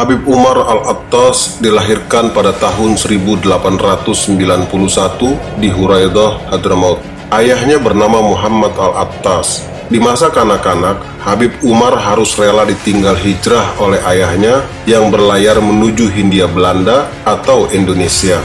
Habib Umar Al-Attas dilahirkan pada tahun 1891 di Huraidah, Hadramaut. Ayahnya bernama Muhammad Al-Attas. Di masa kanak-kanak, Habib Umar harus rela ditinggal hijrah oleh ayahnya yang berlayar menuju Hindia Belanda atau Indonesia.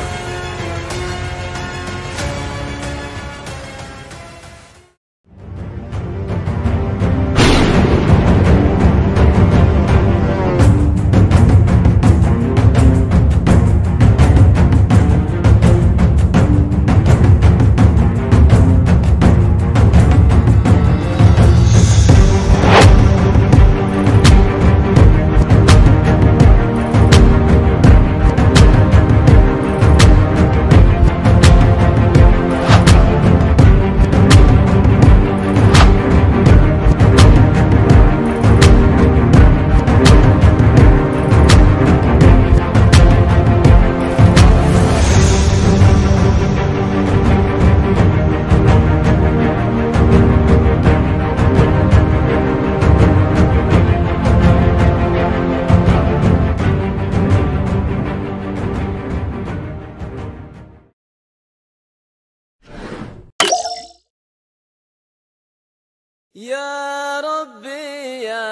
Ya Rabbi ya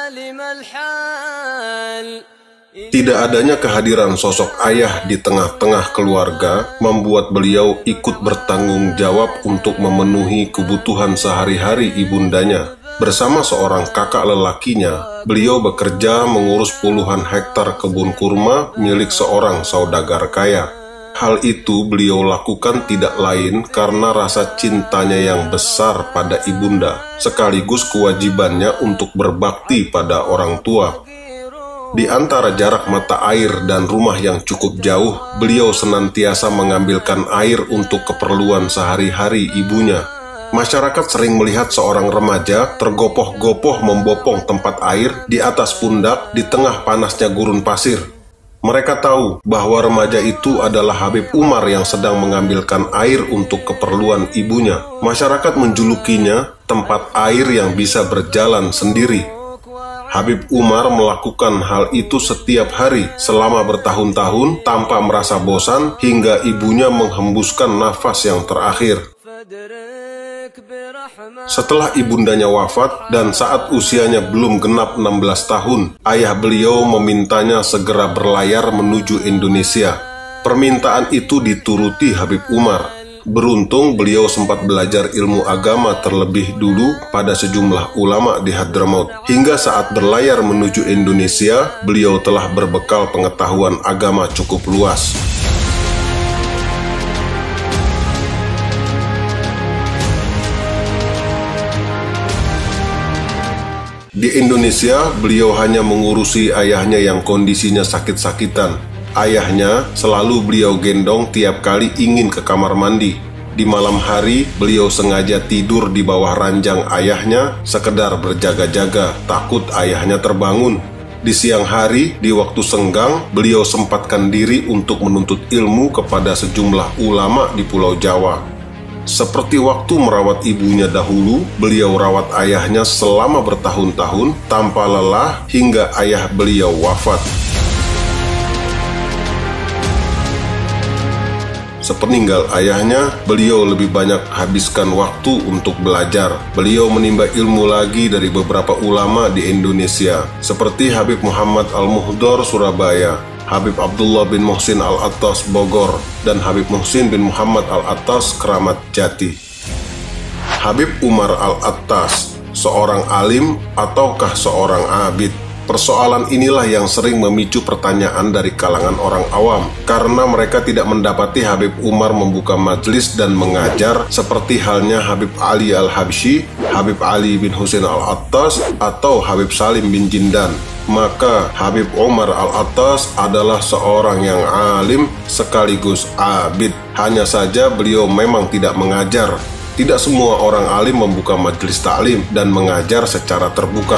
alim al-hal. Tidak adanya kehadiran sosok ayah di tengah-tengah keluarga membuat beliau ikut bertanggung jawab untuk memenuhi kebutuhan sehari-hari ibundanya. Bersama seorang kakak lelakinya, beliau bekerja mengurus puluhan hektar kebun kurma milik seorang saudagar kaya. Hal itu beliau lakukan tidak lain karena rasa cintanya yang besar pada ibunda, sekaligus kewajibannya untuk berbakti pada orang tua. Di antara jarak mata air dan rumah yang cukup jauh, beliau senantiasa mengambilkan air untuk keperluan sehari-hari ibunya. Masyarakat sering melihat seorang remaja tergopoh-gopoh membopong tempat air di atas pundak di tengah panasnya gurun pasir. Mereka tahu bahwa remaja itu adalah Habib Umar yang sedang mengambilkan air untuk keperluan ibunya. Masyarakat menjulukinya tempat air yang bisa berjalan sendiri. Habib Umar melakukan hal itu setiap hari selama bertahun-tahun tanpa merasa bosan hingga ibunya menghembuskan nafas yang terakhir. Setelah ibundanya wafat dan saat usianya belum genap 16 tahun, ayah beliau memintanya segera berlayar menuju Indonesia. Permintaan itu dituruti Habib Umar. Beruntung beliau sempat belajar ilmu agama terlebih dulu pada sejumlah ulama di Hadramaut. Hingga saat berlayar menuju Indonesia, beliau telah berbekal pengetahuan agama cukup luas. Di Indonesia, beliau hanya mengurusi ayahnya yang kondisinya sakit-sakitan. Ayahnya selalu beliau gendong tiap kali ingin ke kamar mandi. Di malam hari, beliau sengaja tidur di bawah ranjang ayahnya, sekedar berjaga-jaga, takut ayahnya terbangun. Di siang hari, di waktu senggang, beliau sempatkan diri untuk menuntut ilmu kepada sejumlah ulama di Pulau Jawa. Seperti waktu merawat ibunya dahulu, beliau rawat ayahnya selama bertahun-tahun tanpa lelah hingga ayah beliau wafat. Sepeninggal ayahnya, beliau lebih banyak habiskan waktu untuk belajar. Beliau menimba ilmu lagi dari beberapa ulama di Indonesia, seperti Habib Muhammad Al-Muhdor Surabaya, Habib Abdullah bin Muhsin Al-Attas Bogor, dan Habib Muhsin bin Muhammad Al-Attas Keramat Jati. Habib Umar Al-Attas, seorang alim ataukah seorang abid? Persoalan inilah yang sering memicu pertanyaan dari kalangan orang awam, karena mereka tidak mendapati Habib Umar membuka majelis dan mengajar seperti halnya Habib Ali Al-Habsyi, Habib Ali bin Husain Al-Attas, atau Habib Salim bin Jindan. Maka Habib Umar Al-Attas adalah seorang yang alim sekaligus abid. Hanya saja beliau memang tidak mengajar. Tidak semua orang alim membuka majelis taklim dan mengajar secara terbuka.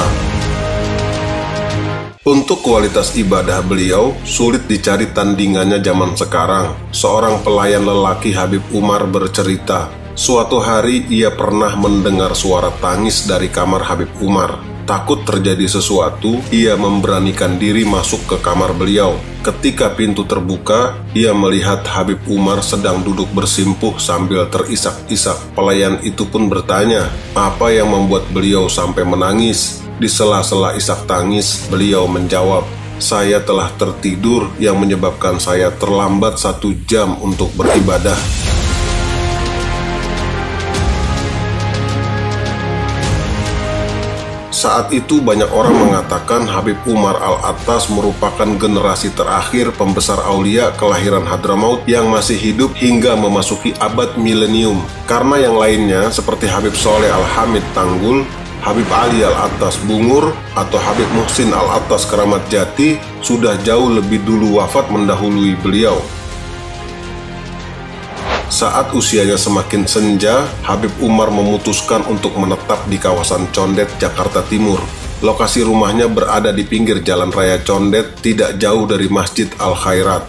Untuk kualitas ibadah beliau, sulit dicari tandingannya zaman sekarang. Seorang pelayan lelaki Habib Umar bercerita, suatu hari ia pernah mendengar suara tangis dari kamar Habib Umar. Takut terjadi sesuatu, ia memberanikan diri masuk ke kamar beliau. Ketika pintu terbuka, ia melihat Habib Umar sedang duduk bersimpuh sambil terisak-isak. Pelayan itu pun bertanya, apa yang membuat beliau sampai menangis? Di sela-sela isak tangis, beliau menjawab, saya telah tertidur yang menyebabkan saya terlambat 1 jam untuk beribadah. Saat itu banyak orang mengatakan Habib Umar Al-Attas merupakan generasi terakhir pembesar aulia kelahiran Hadramaut yang masih hidup hingga memasuki abad milenium. Karena yang lainnya seperti Habib Soleh Al-Hamid Tanggul, Habib Ali Al-Attas Bungur, atau Habib Muhsin Al-Attas Keramat Jati sudah jauh lebih dulu wafat mendahului beliau. Saat usianya semakin senja, Habib Umar memutuskan untuk menetap di kawasan Condet, Jakarta Timur. Lokasi rumahnya berada di pinggir Jalan Raya Condet, tidak jauh dari Masjid Al-Khairat.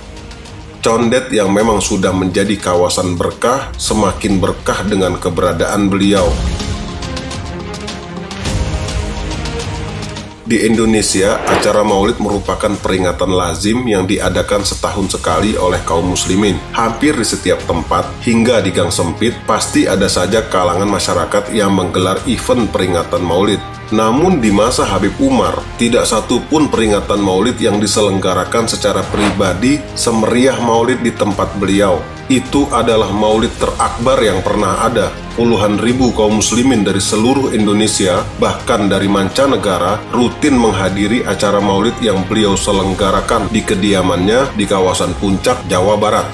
Condet yang memang sudah menjadi kawasan berkah, semakin berkah dengan keberadaan beliau. Di Indonesia, acara maulid merupakan peringatan lazim yang diadakan setahun sekali oleh kaum muslimin. Hampir di setiap tempat, hingga di gang sempit, pasti ada saja kalangan masyarakat yang menggelar event peringatan maulid. Namun di masa Habib Umar, tidak satu pun peringatan maulid yang diselenggarakan secara pribadi semeriah maulid di tempat beliau. Itu adalah maulid terakbar yang pernah ada. Puluhan ribu kaum muslimin dari seluruh Indonesia, bahkan dari mancanegara, rutin menghadiri acara maulid yang beliau selenggarakan di kediamannya di kawasan Puncak, Jawa Barat.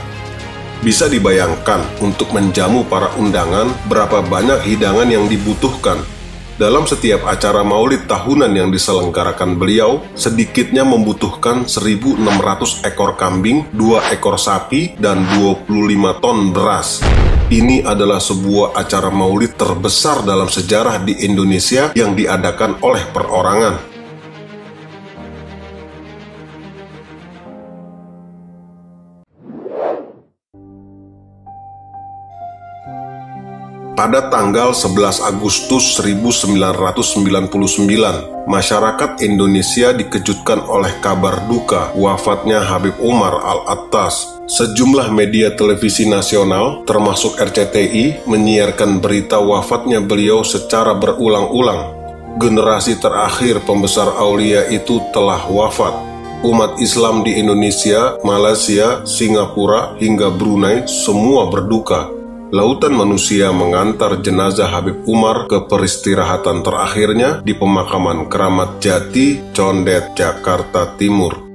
Bisa dibayangkan untuk menjamu para undangan berapa banyak hidangan yang dibutuhkan. Dalam setiap acara maulid tahunan yang diselenggarakan beliau, sedikitnya membutuhkan 1.600 ekor kambing, 2 ekor sapi, dan 25 ton beras. Ini adalah sebuah acara maulid terbesar dalam sejarah di Indonesia yang diadakan oleh perorangan. Pada tanggal 11 Agustus 1999, masyarakat Indonesia dikejutkan oleh kabar duka wafatnya Habib Umar Al-Attas. Sejumlah media televisi nasional, termasuk RCTI, menyiarkan berita wafatnya beliau secara berulang-ulang. Generasi terakhir pembesar aulia itu telah wafat. Umat Islam di Indonesia, Malaysia, Singapura, hingga Brunei semua berduka. Lautan manusia mengantar jenazah Habib Umar ke peristirahatan terakhirnya di pemakaman Keramat Jati, Condet, Jakarta Timur.